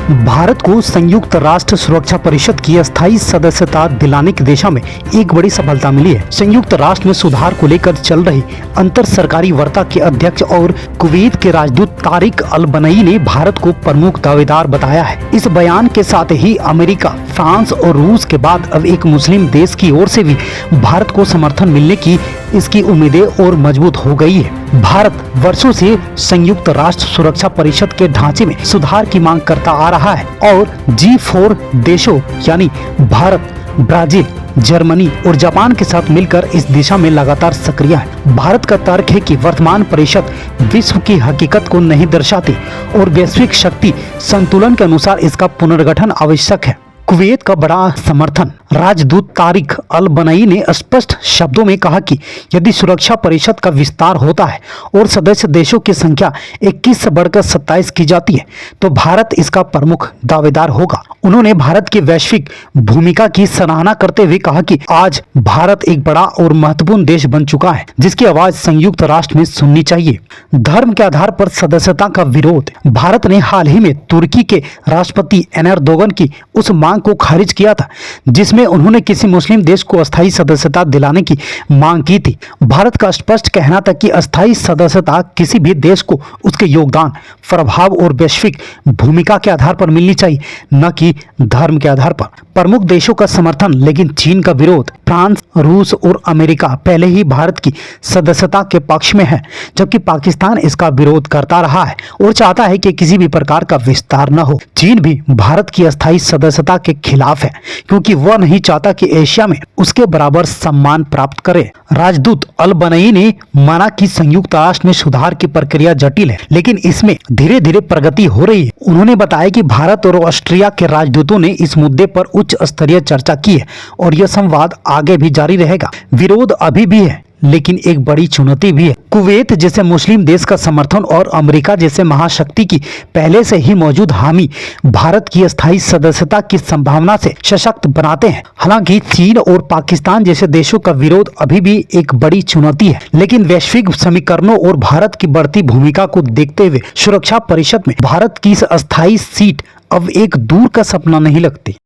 भारत को संयुक्त राष्ट्र सुरक्षा परिषद की अस्थायी सदस्यता दिलाने की दिशा में एक बड़ी सफलता मिली है। संयुक्त राष्ट्र में सुधार को लेकर चल रही अंतर सरकारी वार्ता के अध्यक्ष और कुवैत के राजदूत तारिक अल बनई ने भारत को प्रमुख दावेदार बताया है। इस बयान के साथ ही अमेरिका, फ्रांस और रूस के बाद अब एक मुस्लिम देश की ओर से भी भारत को समर्थन मिलने की इसकी उम्मीदें और मजबूत हो गई है। भारत वर्षों से संयुक्त राष्ट्र सुरक्षा परिषद के ढांचे में सुधार की मांग करता आ रहा है और G4 देशों यानी भारत, ब्राजील, जर्मनी और जापान के साथ मिलकर इस दिशा में लगातार सक्रिय है। भारत का तर्क है कि वर्तमान परिषद विश्व की हकीकत को नहीं दर्शाती और वैश्विक शक्ति संतुलन के अनुसार इसका पुनर्गठन आवश्यक है। कुवैत का बड़ा समर्थन। राजदूत तारिक अल बनई ने स्पष्ट शब्दों में कहा कि यदि सुरक्षा परिषद का विस्तार होता है और सदस्य देशों की संख्या 21 से बढ़कर 27 की जाती है तो भारत इसका प्रमुख दावेदार होगा। उन्होंने भारत की वैश्विक भूमिका की सराहना करते हुए कहा कि आज भारत एक बड़ा और महत्वपूर्ण देश बन चुका है जिसकी आवाज संयुक्त राष्ट्र में सुननी चाहिए। धर्म के आधार पर सदस्यता का विरोध। भारत ने हाल ही में तुर्की के राष्ट्रपति एर्दोगन की उस मांग को खारिज किया था जिसमें उन्होंने किसी मुस्लिम देश को अस्थायी सदस्यता दिलाने की मांग की थी। भारत का स्पष्ट कहना था कि अस्थायी सदस्यता किसी भी देश को उसके योगदान, प्रभाव और वैश्विक भूमिका के आधार पर मिलनी चाहिए, न कि धर्म के आधार पर। प्रमुख देशों का समर्थन लेकिन चीन का विरोध। फ्रांस, रूस और अमेरिका पहले ही भारत की सदस्यता के पक्ष में है, जबकि पाकिस्तान इसका विरोध करता रहा है और चाहता है कि किसी भी प्रकार का विस्तार न हो। चीन भी भारत की अस्थायी सदस्यता के खिलाफ है क्योंकि वह नहीं चाहता कि एशिया में उसके बराबर सम्मान प्राप्त करे। राजदूत अल बनई ने माना कि संयुक्त राष्ट्र में सुधार की प्रक्रिया जटिल है लेकिन इसमें धीरे धीरे प्रगति हो रही है। उन्होंने बताया कि भारत और ऑस्ट्रिया के राजदूतों ने इस मुद्दे पर उच्च स्तरीय चर्चा की है और यह संवाद आगे भी जारी रहेगा। विरोध अभी भी है लेकिन एक बड़ी चुनौती भी है। कुवैत जैसे मुस्लिम देश का समर्थन और अमेरिका जैसे महाशक्ति की पहले से ही मौजूद हामी भारत की अस्थायी सदस्यता की संभावना से सशक्त बनाते हैं। हालांकि चीन और पाकिस्तान जैसे देशों का विरोध अभी भी एक बड़ी चुनौती है, लेकिन वैश्विक समीकरणों और भारत की बढ़ती भूमिका को देखते हुए सुरक्षा परिषद में भारत की अस्थायी सीट अब एक दूर का सपना नहीं लगती।